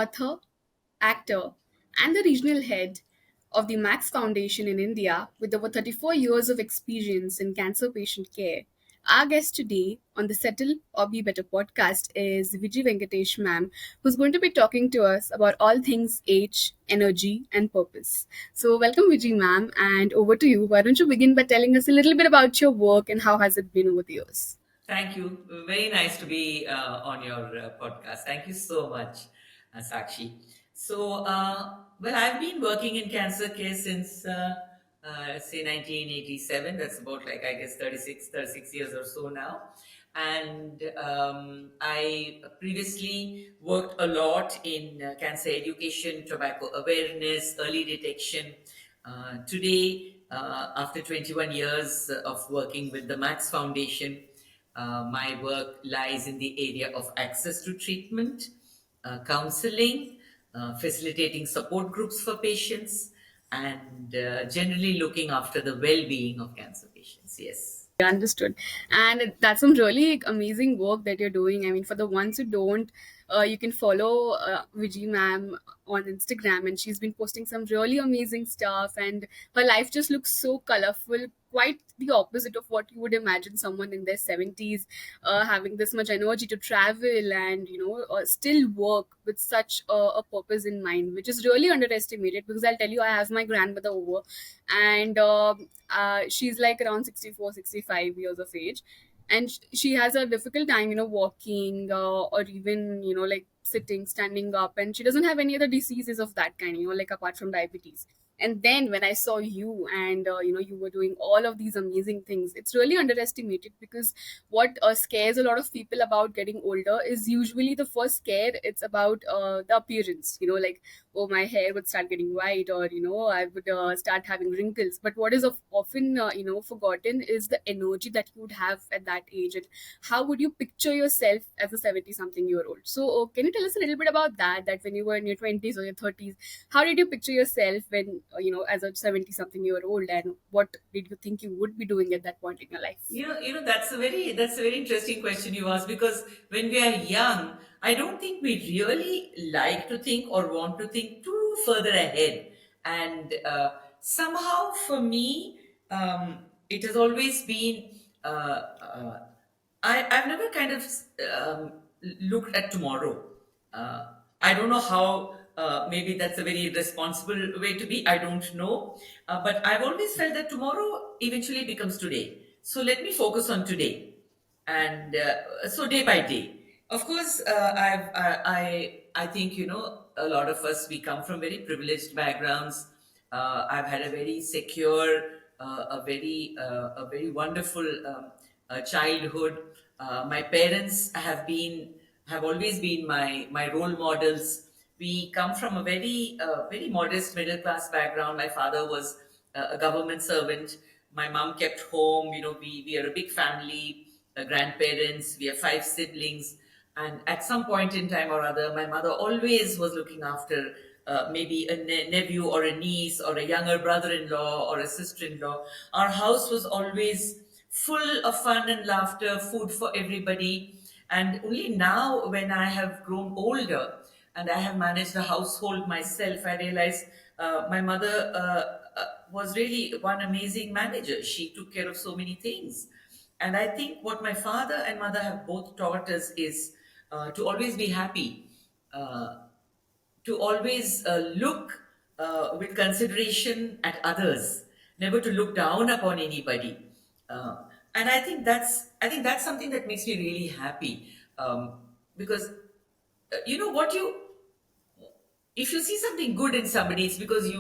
author, actor, and the regional head of the Max Foundation in India with over 34 years of experience in cancer patient care. Our guest today on the Settle or Be Better podcast is Viji Venkatesh ma'am, who's going to be talking to us about all things age, energy, and purpose. So, welcome, Viji ma'am, and over to you. Why don't you begin by telling us a little bit about your work and how has it been over the years? Thank you. Very nice to be on your podcast. Thank you so much, Sakshi. Well, I've been working in cancer care since, say, 1987. That's about, like, I guess, 36 years or so now. And I previously worked a lot in cancer education, tobacco awareness, early detection. Today, after 21 years of working with the Max Foundation, my work lies in the area of access to treatment, counseling, facilitating support groups for patients, and generally looking after the well being of cancer patients. Yes. Understood. And that's some really amazing work that you're doing. I mean, for the ones who don't, you can follow Viji ma'am on Instagram, and she's been posting some really amazing stuff. And her life just looks so colorful, quite the opposite of what you would imagine someone in their 70s having this much energy to travel and, still work with such a purpose in mind, which is really underestimated because I'll tell you, I have my grandmother over, and she's like around 64, 65 years of age, and she has a difficult time walking, or even like sitting, standing up, and she doesn't have any other diseases of that kind, like apart from diabetes. And then when I saw you, and you were doing all of these amazing things, it's really underestimated because what scares a lot of people about getting older is usually the first scare. It's about the appearance, like, oh, my hair would start getting white, or I would start having wrinkles. But what is often forgotten is the energy that you would have at that age, and how would you picture yourself as a 70 something year old. So can you tell us a little bit about that when you were in your 20s or your 30s, how did you picture yourself when as a 70 something year old, and what did you think you would be doing at that point in your life? That's a very interesting question you asked, because when we are young, I don't think we really like to think or want to think too further ahead. And somehow, for me, it has always been. I've never kind of looked at tomorrow. I don't know how. Maybe that's a very responsible way to be. I don't know, but I've always felt that tomorrow eventually becomes today. So let me focus on today, and so day by day. Of course, I think, a lot of us, we come from very privileged backgrounds. I've had a very secure, a very wonderful childhood. My parents have always been my role models. We come from a very modest middle class background. My father was a government servant. My mom kept home. We are a big family, grandparents. We have five siblings, and at some point in time or other, my mother always was looking after maybe a nephew or a niece or a younger brother-in-law or a sister-in-law. Our house was always full of fun and laughter, food for everybody. And only now, when I have grown older and I have managed a household myself, I realize my mother was really one amazing manager. She took care of so many things. And I think what my father and mother have both taught us is to always be happy, uh, to always look with consideration at others, never to look down upon anybody. And I think that's something that makes me really happy, because you know what you if you see something good in somebody, it's because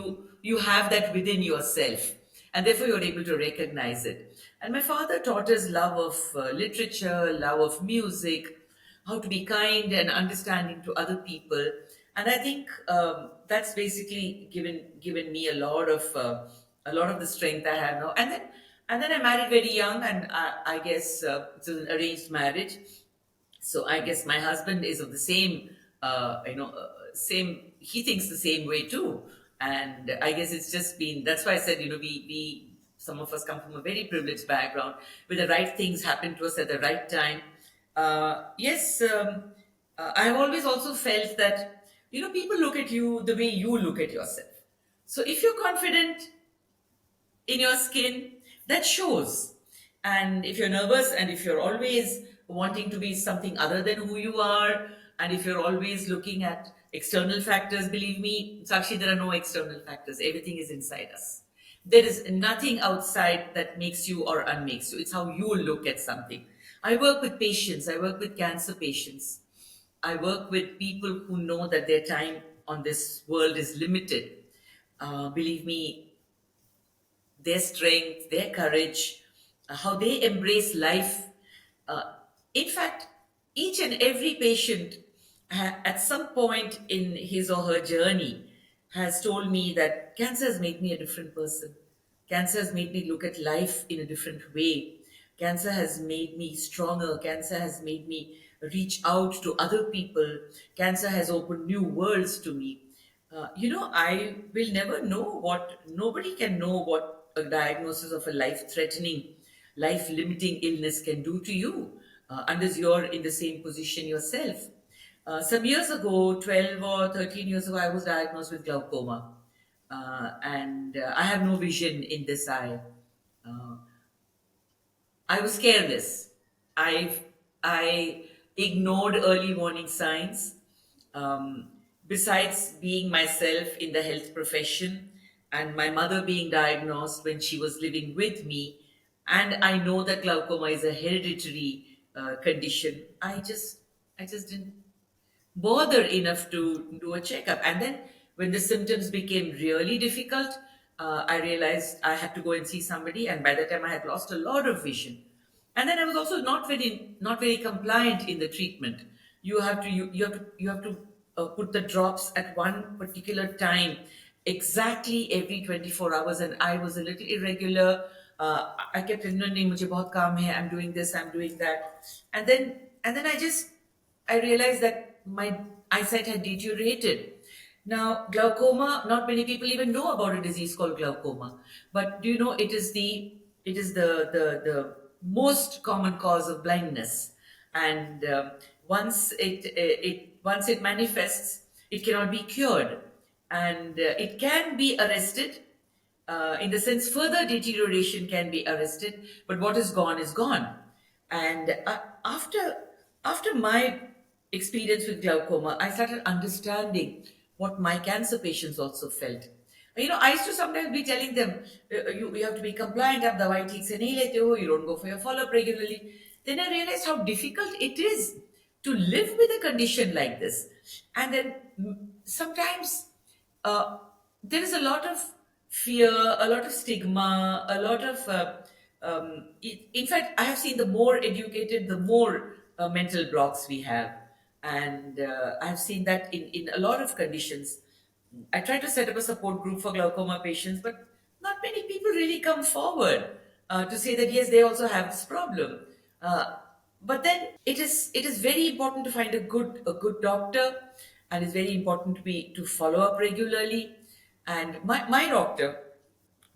you have that within yourself, and therefore you're able to recognize it. And my father taught us love of literature, love of music, how to be kind and understanding to other people. And I think that's basically given me a lot of the strength I have now. And then I married very young, and I guess it's an arranged marriage. So I guess my husband is of the same, he thinks the same way too. And I guess it's just been, that's why I said, we some of us come from a very privileged background where the right things happen to us at the right time. Yes. I've always also felt that People look at you the way you look at yourself. So if you're confident in your skin, that shows. And if you're nervous, and if you're always wanting to be something other than who you are, and if you're always looking at external factors, believe me, Sakshi, there are no external factors. Everything is inside us. There is nothing outside that makes you or unmakes you. It's how you look at something. I work with patients, I work with cancer patients. I work with people who know that their time on this world is limited. Believe me, their strength, their courage, how they embrace life. Uh, in fact, each and every patient at some point in his or her journey has told me that cancer has made me a different person. Cancer has made me look at life in a different way. Cancer has made me stronger. Cancer has made me reach out to other people. Cancer has opened new worlds to me. I will never know nobody can know what a diagnosis of a life threatening, life limiting illness can do to you unless you're in the same position yourself. Some years ago, 12 or 13 years ago, I was diagnosed with glaucoma. And I have no vision in this eye. Uh, I was careless. I ignored early warning signs. Um, Besides being myself in the health profession, and my mother being diagnosed when she was living with me, and I know that glaucoma is a hereditary condition. I just didn't bother enough to do a checkup. And then when the symptoms became really difficult, I realized I had to go and see somebody. And by that time, I had lost a lot of vision. And then I was also not very compliant in the treatment. You have to put the drops at one particular time, exactly every 24 hours. And I was a little irregular. I kept telling her, "नहीं, मुझे बहुत काम है, I'm doing this, I'm doing that." And then I realized that my eyesight had deteriorated. Now, glaucoma, not many people even know about a disease called glaucoma. But do you know it is the most common cause of blindness. And once it manifests, it cannot be cured. And it can be arrested, in the sense further deterioration can be arrested, but what is gone is gone. And after my experience with glaucoma, I started understanding what my cancer patients also felt. I used to sometimes be telling them, you have to be compliant, आप दवाई ठीक से नहीं लेते हो, you don't go for your follow-up regularly. Then I realized how difficult it is to live with a condition like this. And then sometimes uh, there is a lot of fear, a lot of stigma, a lot of. In fact, I have seen the more educated, the more mental blocks we have. And I have seen that in a lot of conditions. I try to set up a support group for glaucoma patients, but not many people really come forward to say that yes, they also have this problem. But then it is very important to find a good doctor, and it's very important to follow up regularly. And my doctor,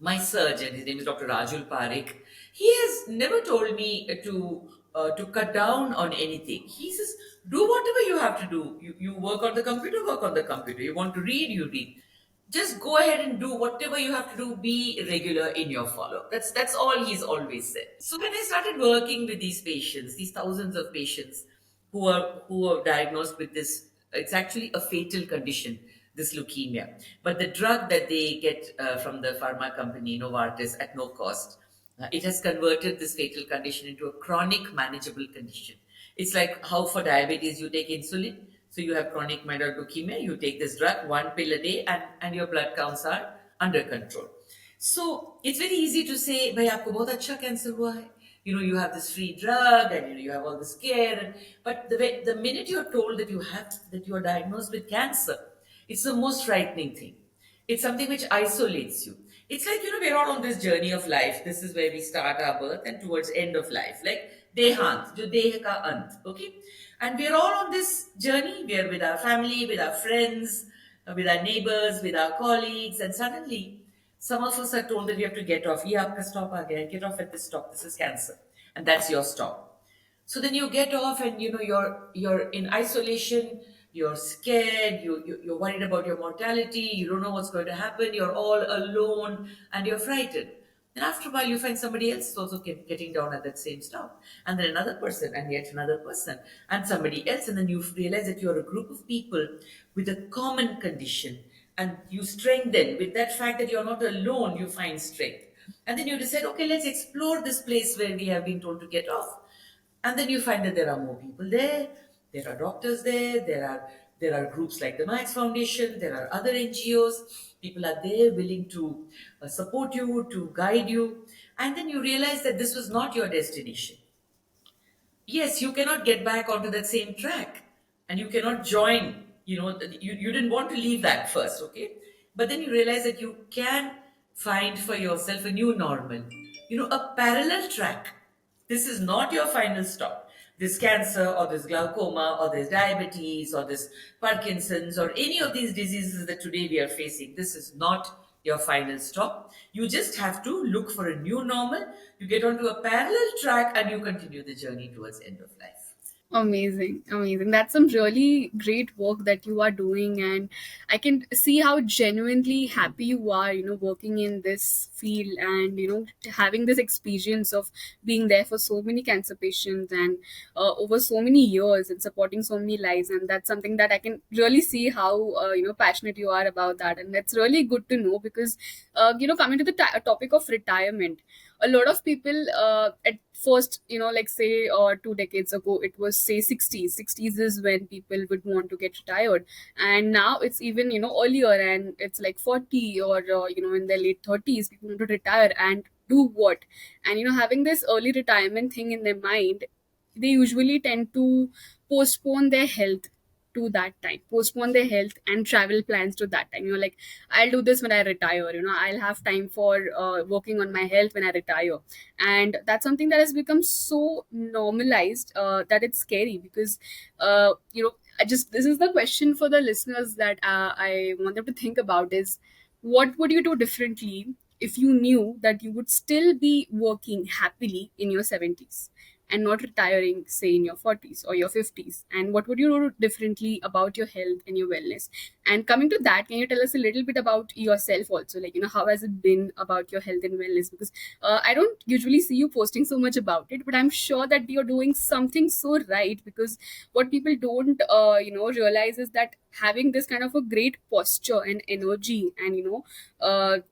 my surgeon, his name is Dr. Rajul Parekh, he has never told me to cut down on anything. He says, do whatever you have to do. You work on the computer, work on the computer. You want to read, you read. Just go ahead and do whatever you have to do. Be regular in your follow. That's all he's always said. So when I started working with these patients, these thousands of patients who are diagnosed with this, it's actually a fatal condition, this leukemia. But the drug that they get from the pharma company Novartis at no cost, it has converted this fatal condition into a chronic manageable condition. It's like how for diabetes you take insulin. So you have chronic myeloid leukemia, you take this drug, one pill a day, and your blood counts are under control. So it's very easy to say, "भाई आपको बहुत अच्छा cancer हुआ है." You have this free drug, and you have all this care. But the minute you're told that you are diagnosed with cancer, it's the most frightening thing. It's something which isolates you. It's like, we're all on this journey of life. This is where we start our birth and towards end of life. Like Dehant, jo deh ka ant, okay? And we're all on this journey. We're with our family, with our friends, with our neighbors, with our colleagues, and suddenly some of us are told that we have to get off. Ye aapka stop aa gaya hai. Get off at this stop. This is cancer. And that's your stop. So then you get off, and you're in isolation. you're scared, you're worried about your mortality, you don't know what's going to happen, you're all alone, and you're frightened. Then after a while, you find somebody else is also getting down at that same stop, and then another person, and yet another person, and somebody else, and then you realize that you're a group of people with a common condition, and you strengthen with that fact that you're not alone. You find strength, and then you decide, okay, let's explore this place where we have been told to get off, and then you find that there are more people there, there are doctors there, there are groups like the Max Foundation, there are other NGOs, people are there willing to support you, to guide you, and then you realize that this was not your destination. Yes, you cannot get back onto that same track, and you cannot join, you didn't want to leave that first, okay, but then you realize that you can find for yourself a new normal, a parallel track. This is not your final stop. This cancer or this glaucoma or this diabetes or this Parkinson's or any of these diseases that today we are facing, this is not your final stop. You just have to look for a new normal. You get onto a parallel track and you continue the journey towards end of life. Amazing, amazing. That's some really great work that you are doing, and I can see how genuinely happy you are, working in this field and, having this experience of being there for so many cancer patients and over so many years and supporting so many lives. And that's something that I can really see how, passionate you are about that. And that's really good to know because, coming to the topic of retirement, a lot of people at first, like say 2 decades ago, it was say 60s is when people would want to get retired, and now it's even earlier, and it's like 40 or in their late 30s people want to retire and do what. And having this early retirement thing in their mind, they usually tend to postpone their health to that time, postpone their health and travel plans to that time. Like, I'll do this when I retire, I'll have time for working on my health when I retire. And that's something that has become so normalized that it's scary because I just, this is the question for the listeners that I want them to think about is, what would you do differently if you knew that you would still be working happily in your 70s and not retiring, say, in your 40s or your 50s? And what would you do differently about your health and your wellness? And coming to that, can you tell us a little bit about yourself also? Like, how has it been about your health and wellness? Because I don't usually see you posting so much about it, but I'm sure that you're doing something so right. Because what people don't, realize is that having this kind of a great posture and energy, and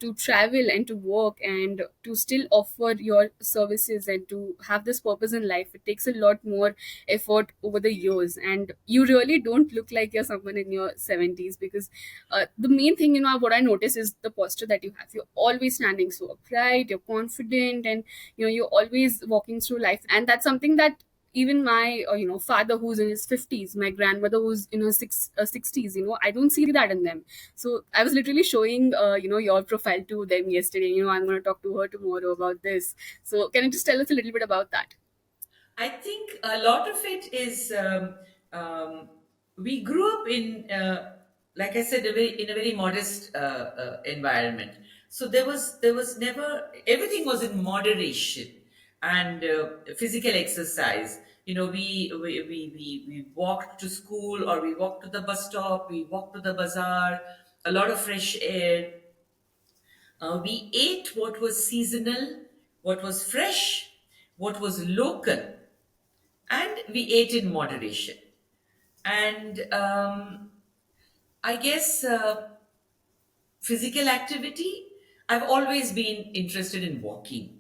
to travel and to work and to still offer your services and to have this purpose in life, it takes a lot more effort over the years. And you really don't look like you're someone in your 70s because the main thing, what I notice is the posture that you have. You're always standing so upright, you're confident, and you're always walking through life. And that's something that even my father who's in his 50s, my grandmother who's in her 60s, I don't see that in them. So I was literally showing your profile to them yesterday. I'm going to talk to her tomorrow about this. So can you just tell us a little bit about that? I think a lot of it is we grew up in, like I said, in a very modest environment. So there was never, everything was in moderation, and physical exercise. We walked to school, or we walked to the bus stop, we walked to the bazaar, a lot of fresh air. We ate what was seasonal, what was fresh, what was local, and we ate in moderation. And I guess physical activity, I've always been interested in walking.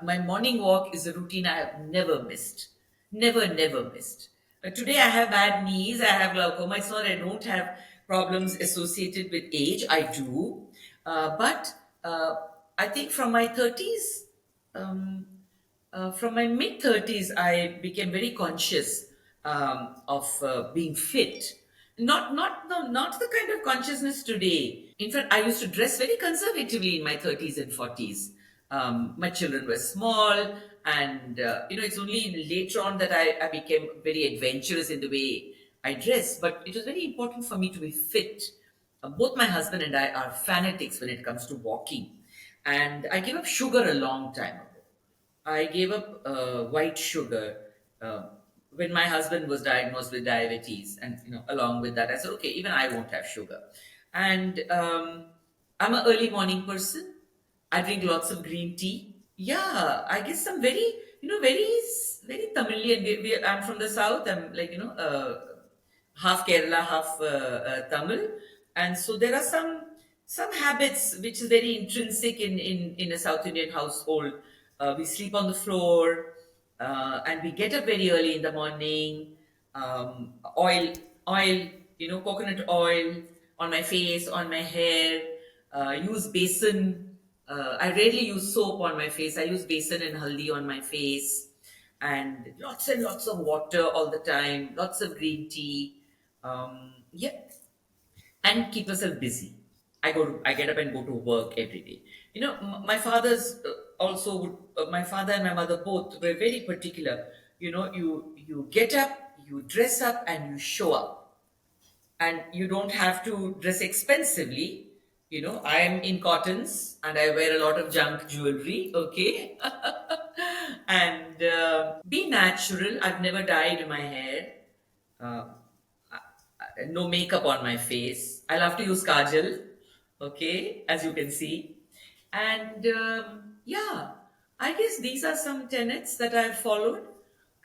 My morning walk is a routine I have never missed. Never missed. Today I have bad knees, I have glaucoma. It's not I don't have problems associated with age, I do. But I think from my 30s, um, from my mid 30s, I became very conscious of being fit. Not no, not the kind of consciousness today. In fact, I used to dress very conservatively in my 30s and 40s. My children were small, and it's only later on that I became very adventurous in the way I dress. But it was very important for me to be fit. Both my husband and I are fanatics when it comes to walking, and I gave up sugar a long time ago. I gave up white sugar. when my husband was diagnosed with diabetes, and along with that, I said, okay, even I won't have sugar. And I'm an early morning person. I drink lots of green tea. Yeah, I guess I'm very, very Tamilian. I'm from the south. I'm like, half Kerala, half Tamil, and so there are some habits which is very intrinsic in a South Indian household. We sleep on the floor, and we get up very early in the morning. Oil, oil, coconut oil on my face, on my hair. Use basin. I rarely use soap on my face. I use basin and haldi on my face, and lots of water all the time. Lots of green tea. Yeah, and keep yourself busy. I get up and go to work every day. My father's also would. My father and my mother both were very particular. You get up, you dress up, and you show up, and you don't have to dress expensively. I am in cottons and I wear a lot of junk jewelry. Okay, and be natural. I've never dyed my hair. Uh, no makeup on my face. I love to use kajal, okay, as you can see. And yeah, I guess these are some tenets that I've followed.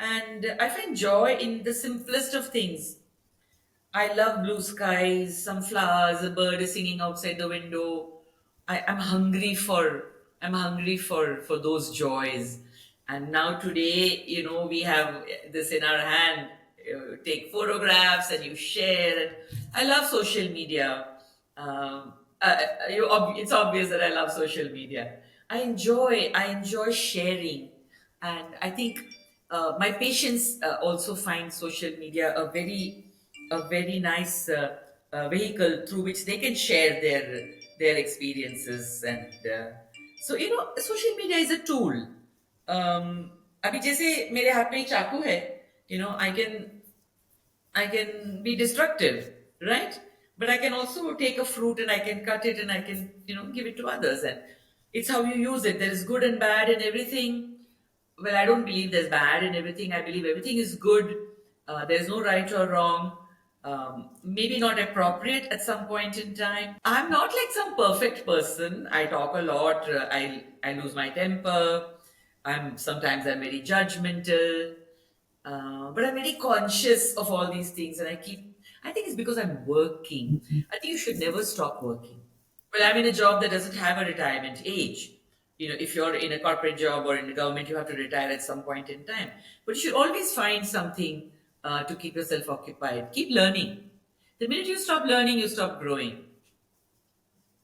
And I find joy in the simplest of things. I love blue skies, some flowers, a bird is singing outside the window. I'm hungry for those joys. And now today, we have this in our hand. You take photographs and you share. And I love social media. It's obvious that I love social media. I enjoy sharing, and I think my patients also find social media a very nice vehicle through which they can share their experiences. And so social media is a tool. अभी जैसे मेरे हाथ में एक चाकू है, I can be destructive, right? But I can also take a fruit and I can cut it and I can, give it to others. And it's how you use it. There is good and bad in everything. Well, I don't believe there's bad in everything. I believe everything is good. There's no right or wrong. Maybe not appropriate at some point in time. I'm not like some perfect person. I talk a lot. I lose my temper. I'm very judgmental. But I'm very conscious of all these things, and I think it's because I'm working. I think you should never stop working. Well, I'm in a job that doesn't have a retirement age. If you're in a corporate job or in the government, you have to retire at some point in time. But you should always find something to keep yourself occupied. Keep learning. The minute you stop learning, you stop growing.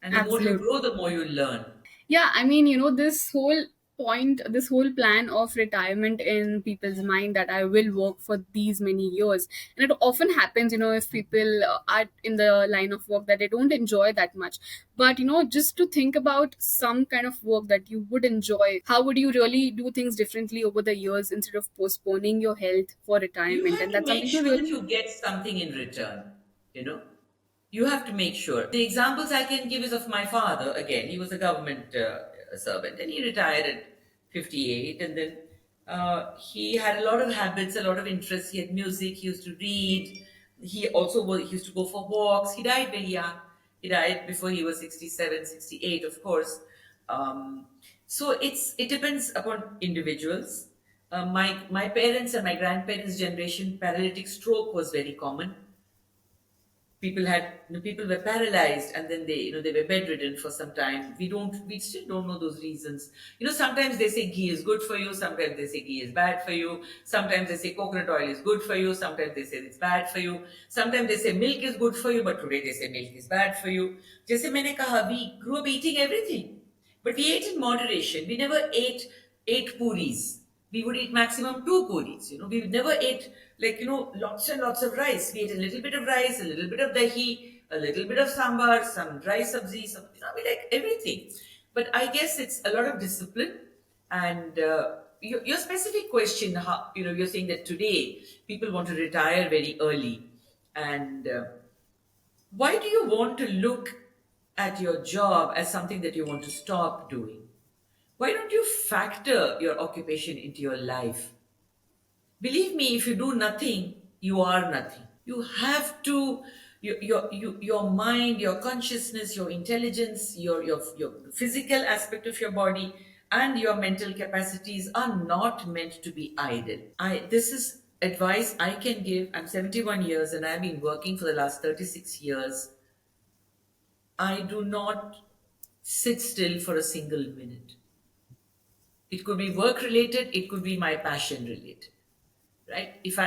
And the more you Absolutely. grow, the more you learn. Yeah, I mean, this whole plan of retirement in people's mind, that I will work for these many years. And it often happens, if people are in the line of work that they don't enjoy that much. But, just to think about some kind of work that you would enjoy, how would you really do things differently over the years instead of postponing your health for You retirement? have And to that's make something to sure that really. you get something in return. You know, you have to make sure. The examples I can give is of my father. Again, he was a government servant, and he retired at 58. And then he had a lot of habits, a lot of interests. He had music. He used to read. He used to go for walks. He died very young. He died before he was 67, 68, of course. Um, so it depends upon individuals. My parents and my grandparents' generation, paralytic stroke was very common. People were paralyzed, and then they were bedridden for some time. We still don't know those reasons. Sometimes they say ghee is good for you, sometimes they say ghee is bad for you, sometimes they say coconut oil is good for you, sometimes they say it's bad for you, sometimes they say milk is good for you, but today they say milk is bad for you. Jaise maine kaha, we grew up eating everything, but we ate in moderation. We never ate eight puris. We would eat maximum two puris. We never ate like lots and lots of rice. We ate a little bit of rice, a little bit of dahi, a little bit of sambar, some dry sabzi, we like everything. But I guess it's a lot of discipline. And your specific question, how you're saying that today people want to retire very early, and why do you want to look at your job as something that you want to stop doing? Why don't you factor your occupation into your life? Believe me, if you do nothing, you are nothing. You have to, your mind, your consciousness, your intelligence, your physical aspect of your body and your mental capacities are not meant to be idle. This is advice I can give. I'm 71 years and I've been working for the last 36 years. I do not sit still for a single minute. It could be work related, it could be my passion related, right? If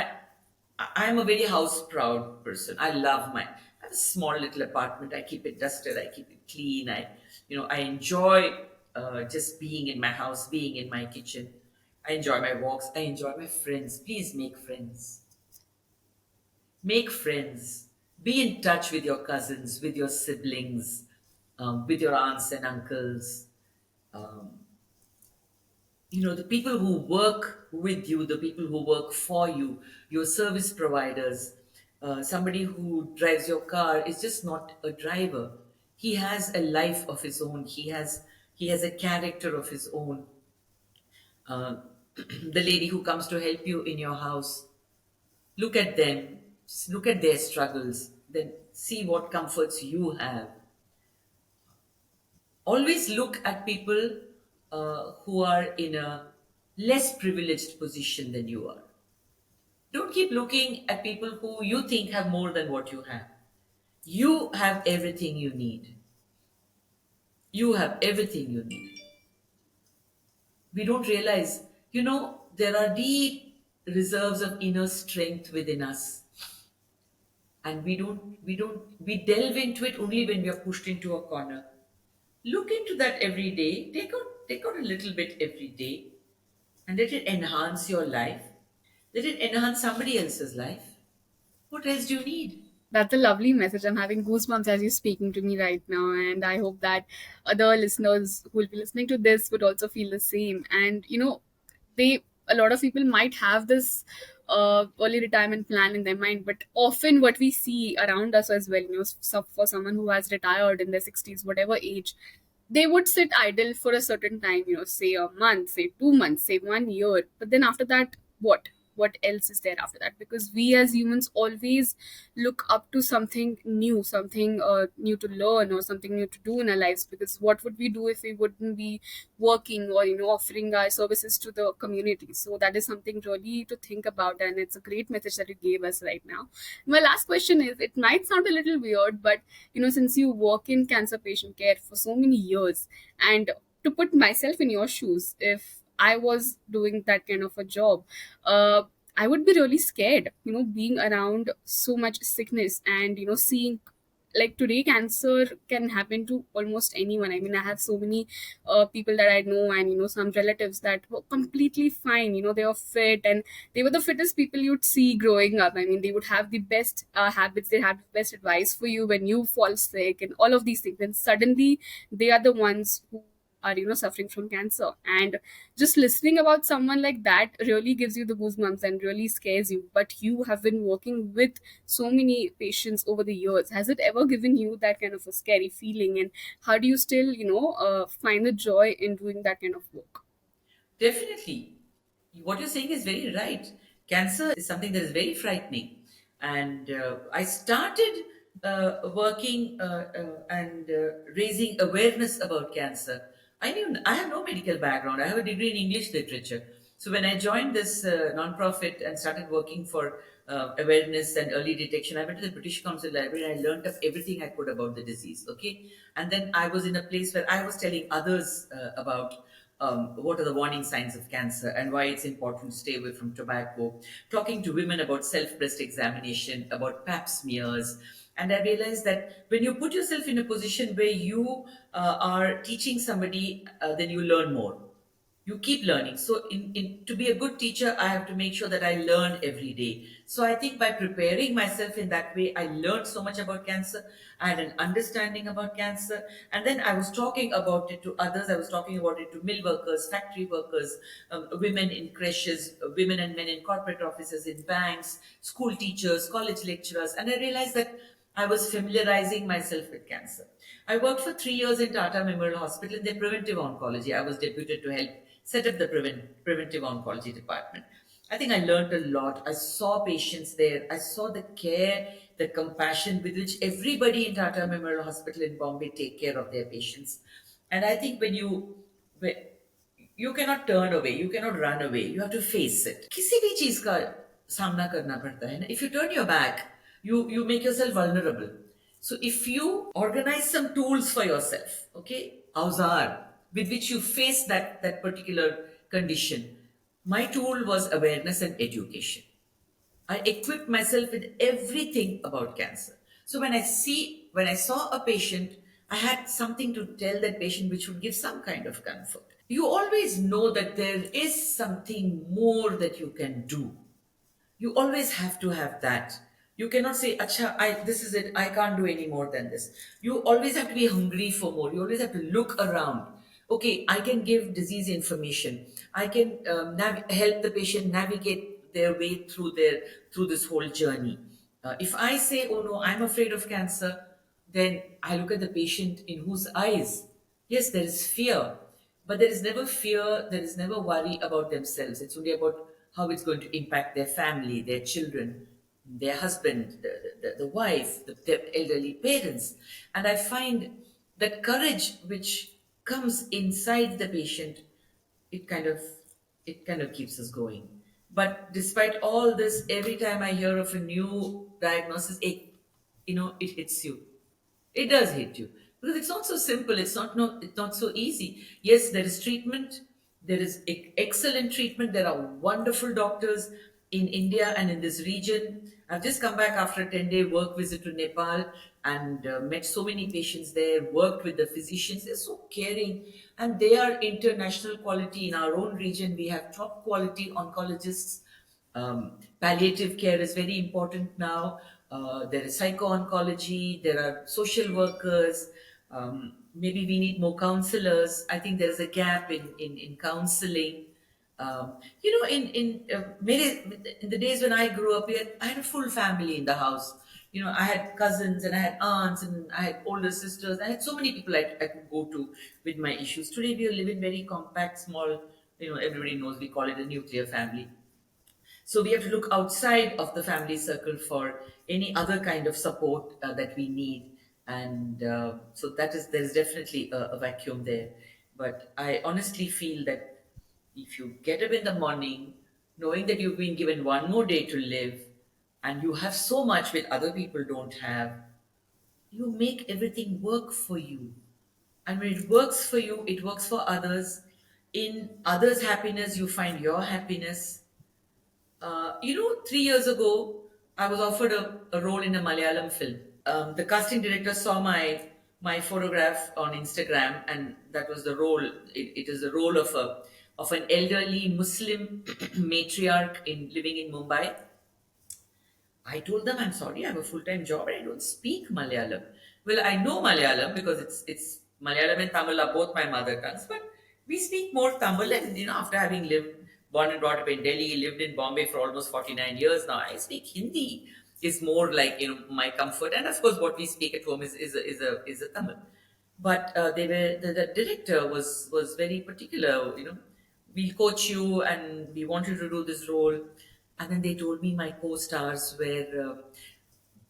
I'm a very house proud person. I love my, I have a small little apartment. I keep it dusted, I keep it clean. I enjoy just being in my house, being in my kitchen. I enjoy my walks, I enjoy my friends. Please make friends. Make friends. Be in touch with your cousins, with your siblings, with your aunts and uncles. Um, the people who work with you, the people who work for you, your service providers. Somebody who drives your car is just not a driver. He has a life of his own. He has a character of his own. uh, the lady who comes to help you in your house, look at them, look at their struggles, then see what comforts you have. Always look at people who are in a less privileged position than you are. Don't keep looking at people who you think have more than what you have. You have everything you need. You have everything you need. We don't realize, there are deep reserves of inner strength within us. And we delve into it only when we are pushed into a corner. Look into that every day. Take out a little bit every day and let it enhance your life. Let it enhance somebody else's life. What else do you need? That's a lovely message. I'm having goosebumps as you're speaking to me right now, and I hope that other listeners who will be listening to this would also feel the same. And they a lot of people might have this early retirement plan in their mind, but often what we see around us as well, for someone who has retired in their 60s, whatever age, they would sit idle for a certain time, say a month, say 2 months, say 1 year. But then after that, what else is there after that? Because we as humans always look up to something new, something new to learn, or something new to do in our lives. Because what would we do if we wouldn't be working, or offering our services to the community? So that is something really to think about, and it's a great message that you gave us right now. My last question is, it might sound a little weird, but since you work in cancer patient care for so many years, and to put myself in your shoes, if I was doing that kind of a job, uh, I would be really scared, being around so much sickness, and seeing, like, today cancer can happen to almost anyone. I mean, I have so many people that I know, and some relatives that were completely fine. They were fit, and they were the fittest people you'd see growing up. I mean, they would have the best habits, they had the best advice for you when you fall sick, and all of these things. And suddenly they are the ones who are suffering from cancer. And just listening about someone like that really gives you the goosebumps and really scares you. But you have been working with so many patients over the years. Has it ever given you that kind of a scary feeling? And how do you still find the joy in doing that kind of work? Definitely. What you're saying is very right. Cancer is something that is very frightening. And I started working and raising awareness about cancer. I have no medical background. I have a degree in English literature. So when I joined this nonprofit and started working for awareness and early detection, I went to the British Council Library and I learned of everything I could about the disease. Okay, and then I was in a place where I was telling others about what are the warning signs of cancer and why it's important to stay away from tobacco, talking to women about self breast examination, about pap smears. And I realized that when you put yourself in a position where you are teaching somebody, then you learn more. You keep learning. So to be a good teacher, I have to make sure that I learn every day. So I think by preparing myself in that way, I learned so much about cancer. I had an understanding about cancer, and then I was talking about it to others. I was talking about it to mill workers, factory workers, women in creches, women and men in corporate offices, in banks, school teachers, college lecturers. And I realized that I was familiarizing myself with cancer. I worked for 3 years in Tata Memorial Hospital in their preventive oncology. I was deputed to help set up the preventive oncology department. I think I learned a lot. I saw patients there. I saw the care, the compassion with which everybody in Tata Memorial Hospital in Bombay take care of their patients. And I think when you cannot turn away, you cannot run away. You have to face it. किसी भी चीज का सामना करना पड़ता है ना. If you turn your back, you make yourself vulnerable. So if you organize some tools for yourself, okay, awzar, with which you face that particular condition. My tool was awareness and education. I equipped myself with everything about cancer. So when I saw a patient, I had something to tell that patient which would give some kind of comfort. You always know that there is something more that you can do. You always have to have that. You cannot say, Acha, this is it, I can't do any more than this. You always have to be hungry for more. You always have to look around. Okay, I can give disease information. I can help the patient navigate their way through this whole journey. If I say, oh no, I'm afraid of cancer, then I look at the patient in whose eyes, yes, there is fear, but there is never fear, there is never worry about themselves. It's only about how it's going to impact their family, their children, their husband, the wife, their elderly parents. And I find that courage which comes inside the patient, it kind of it kind of keeps us going. But despite all this, every time I hear of a new diagnosis, it hits you. It does hit you because it's not so simple. It's not no, it's not so easy. Yes, there is treatment. There is excellent treatment. There are wonderful doctors in India and in this region. I've just come back after a 10-day work visit to Nepal and met so many patients there. Worked with the physicians. They're so caring, and they are international quality. In our own region, we have top quality oncologists. Palliative care is very important now. There is psycho-oncology, there are social workers. Maybe we need more counselors. I think there is a gap in counseling. In the days when I grew up, I had a full family in the house. I had cousins and I had aunts and I had older sisters. I had so many people I could go to with my issues. Today we live in very compact, small, everybody knows we call it a nuclear family. So we have to look outside of the family circle for any other kind of support that we need, and so there is definitely a vacuum there. But I honestly feel that if you get up in the morning, knowing that you've been given one more day to live, and you have so much which other people don't have, you make everything work for you. And when it works for you, it works for others. In others' happiness, you find your happiness. 3 years ago, I was offered a role in a Malayalam film. The casting director saw my photograph on Instagram, and that was the role. It is the role of an elderly Muslim matriarch in living in Mumbai. I told them, I'm sorry, I have a full time job and I don't speak Malayalam. Well, I know Malayalam because it's Malayalam and Tamil are both my mother tongues, but we speak more Tamil. And after having born and brought up in Delhi, lived in Bombay for almost 49 years now, I speak Hindi. Is more like my comfort, and of course, what we speak at home is a Tamil. But the director was very particular. We'll coach you, and we want you to do this role. And then they told me my co-stars were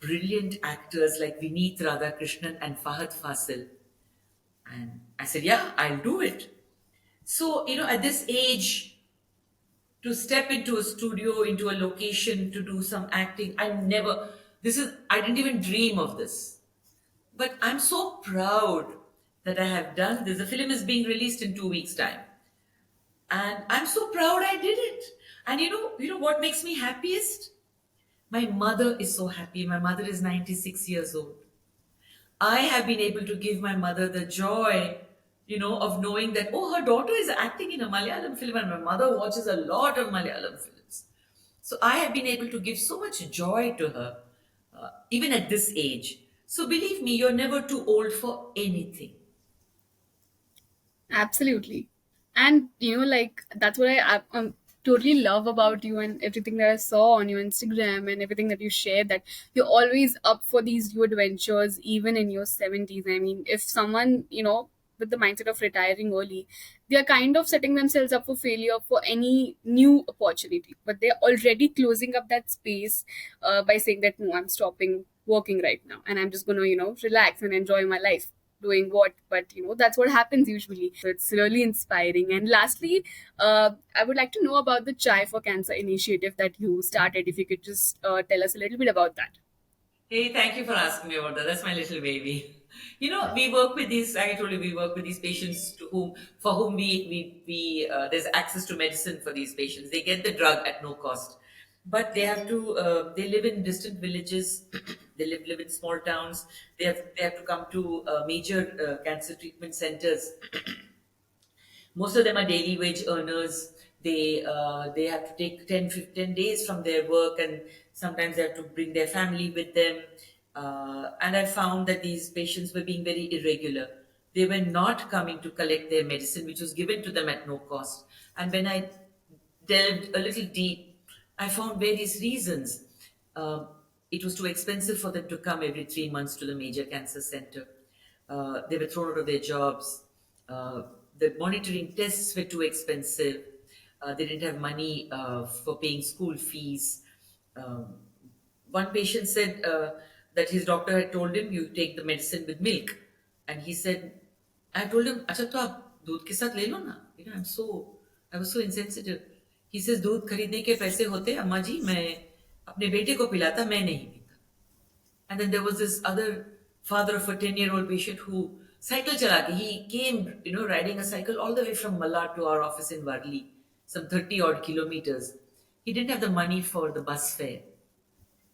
brilliant actors like Vineet Radhakrishnan and Fahad Fasil. And I said, yeah, I'll do it. So, at this age, to step into a studio, into a location, to do some acting, I didn't even dream of this. But I'm so proud that I have done this. The film is being released in 2 weeks' time. And I'm so proud I did it. And you know what makes me happiest? My mother is so happy. My mother is 96 years old. I have been able to give my mother the joy, of knowing that, oh, her daughter is acting in a Malayalam film, and my mother watches a lot of Malayalam films. So I have been able to give so much joy to her, even at this age. So believe me, you're never too old for anything. Absolutely. And like that's what I totally love about you and everything that I saw on your Instagram and everything that you share, that you're always up for these new adventures even in your 70s. I mean, if someone, with the mindset of retiring early, they are kind of setting themselves up for failure for any new opportunity. But they're already closing up that space by saying that no, I'm stopping working right now and I'm just going to, relax and enjoy my life doing what. But that's what happens usually, so it's really inspiring. And lastly, I would like to know about the Chai for Cancer initiative that you started. If you could just tell us a little bit about that. Hey, thank you for asking me about that. That's my little baby. We work with these. I told you we work with these patients for whom there's access to medicine for these patients. They get the drug at no cost, but they have to. They live in distant villages. They live in small towns. They have to come to major cancer treatment centers. Most of them are daily wage earners. They have to take 10 days from their work, and sometimes they have to bring their family with them. And I found that these patients were being very irregular. They were not coming to collect their medicine, which was given to them at no cost. And when I delved a little deep, I found various reasons. Um, it was too expensive for them to come every 3 months to the major cancer center. They were thrown out of their jobs. The monitoring tests were too expensive. They didn't have money for paying school fees. Um, One patient said that his doctor had told him, "You take the medicine with milk," and he said, "I told him, अच्छा तो आप दूध के साथ ले लो ना." I was so insensitive. He says, "दूध खरीदने के पैसे होते अम्मा जी, मैं अपने बेटे को पिलाता, मैं नहीं पीता." And then there was this other father of a 10-year-old patient who cycle chala ke, he came, riding a cycle all the way from Malad to our office in Varli, some 30 odd kilometers. He didn't have the money for the bus fare.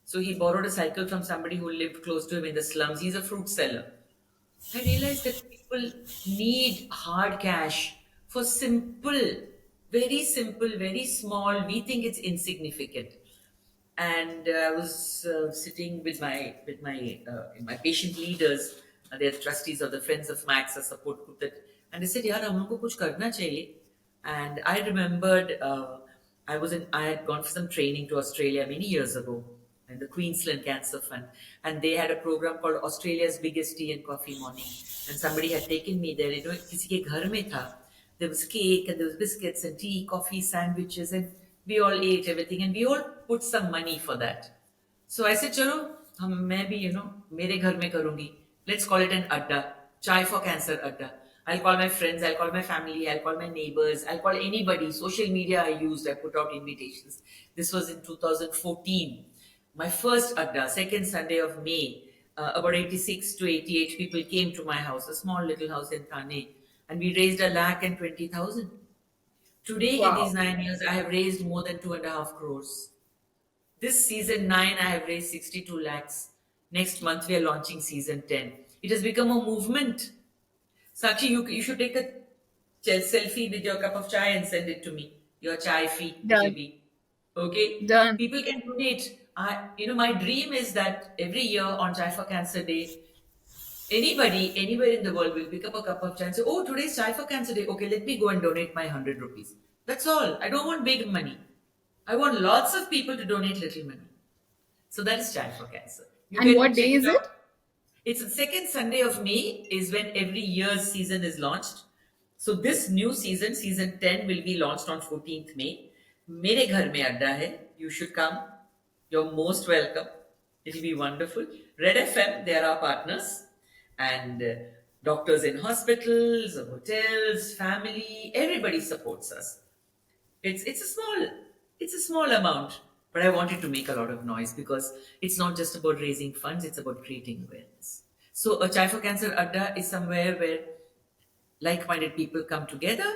So he borrowed a cycle from somebody who lived close to him in the slums. He's a fruit seller. I realized that people need hard cash for simple, very small. We think it's insignificant. And I was sitting with my patient leaders. They're trustees of the Friends of Max, a support group that, and they said, "यार हम लोग को कुछ करना चाहिए." And I remembered I had gone for some training to Australia many years ago in the Queensland Cancer Fund, and they had a program called Australia's Biggest Tea and Coffee Morning, and somebody had taken me there. किसी के घर में था. There was cake and there was biscuits and tea, coffee, sandwiches, and we all ate everything, and we all put some money for that. So I said, "चलो हम मैं भी मेरे घर में करूँगी. Let's call it an adda, chai for cancer adda. I'll call my friends, I'll call my family, I'll call my neighbors, I'll call anybody. Social media I used, I put out invitations. This was in 2014. My first adda, second Sunday of May, about 86 to 88 people came to my house, a small little house in Thane, and we raised 1,20,000. Today, in these Wow. 9 years, I have raised more than 2.5 crores. This season 9, I have raised 62 lakhs. Next month, we are launching season 10. It has become a movement. Sakshi, you should take a selfie with your cup of chai and send it to me. Your chai fee, it'll Done. be. Okay? Done. People can donate. My dream is that every year on Chai for Cancer Day, anybody, anywhere in the world will pick up a cup of chai and say, "Oh, today's Chai for Cancer Day. Okay, let me go and donate my 100 rupees." That's all. I don't want big money. I want lots of people to donate little money. So that is Chai for Cancer. You And can what check day it is out. it? It's the second Sunday of May is when every year's season is launched. So this new season, season 10, will be launched on 14th May. मेरे घर में अड्डा है. You should come. You're most welcome. It'll be wonderful. Red FM, they are our partners. And doctors in hospitals, hotels, family, everybody supports us. It's a small amount, but I wanted to make a lot of noise because it's not just about raising funds; it's about creating awareness. So a Chai for Cancer Adda is somewhere where like-minded people come together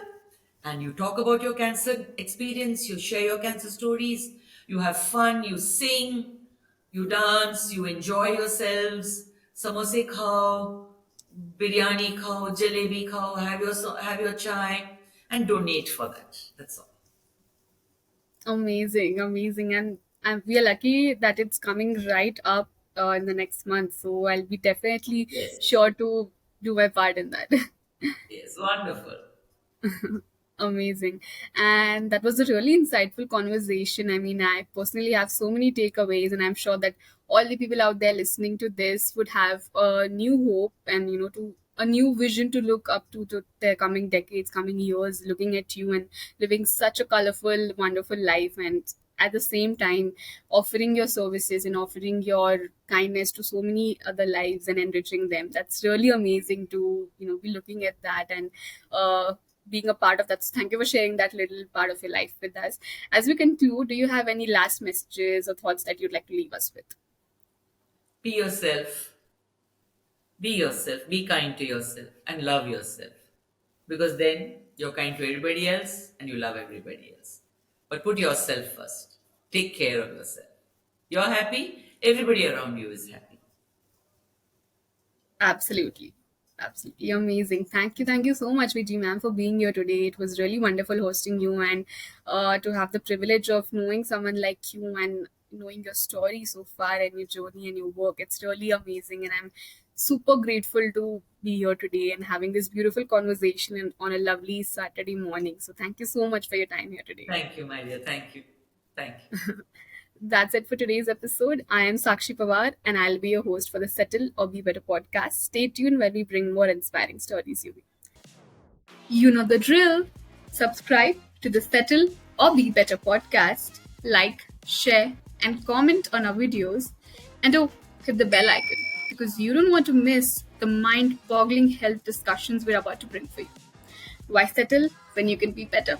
and you talk about your cancer experience, you share your cancer stories, you have fun, you sing, you dance, you enjoy yourselves. Samosa khao, biryani khao, jalebi khao, have your chai, and donate for that. That's all. Amazing, amazing. And we are lucky that it's coming right up in the next month. So I'll be definitely Yes. sure to do my part in that. Yes, wonderful. Amazing. And that was a really insightful conversation. I mean, I personally have so many takeaways, and I'm sure that all the people out there listening to this would have a new hope and, to a new vision to look up to the coming decades, coming years, looking at you and living such a colorful, wonderful life, and at the same time offering your services and offering your kindness to so many other lives and enriching them. That's really amazing to be looking at that and being a part of that. So thank you for sharing that little part of your life with us. As we conclude, do you have any last messages or thoughts that you'd like to leave us with? Be yourself. Be yourself. Be kind to yourself and love yourself. Because then you're kind to everybody else and you love everybody else. But put yourself first. Take care of yourself. You're happy, everybody around you is happy. Absolutely. Absolutely amazing. Thank you so much, Viji ma'am, for being here today. It was really wonderful hosting you and to have the privilege of knowing someone like you and knowing your story so far and your journey and your work. It's really amazing. And I'm super grateful to be here today and having this beautiful conversation on a lovely Saturday morning. So thank you so much for your time here today. Thank you, my dear. Thank you. Thank you. That's it for today's episode. I am Sakshi Pawar, and I'll be your host for the Settle or Be Better podcast. Stay tuned where we bring more inspiring stories your way. You know the drill. Subscribe to the Settle or Be Better podcast, like, share, and comment on our videos. And oh, hit the bell icon because you don't want to miss the mind boggling health discussions we're about to bring for you. Why settle when you can be better?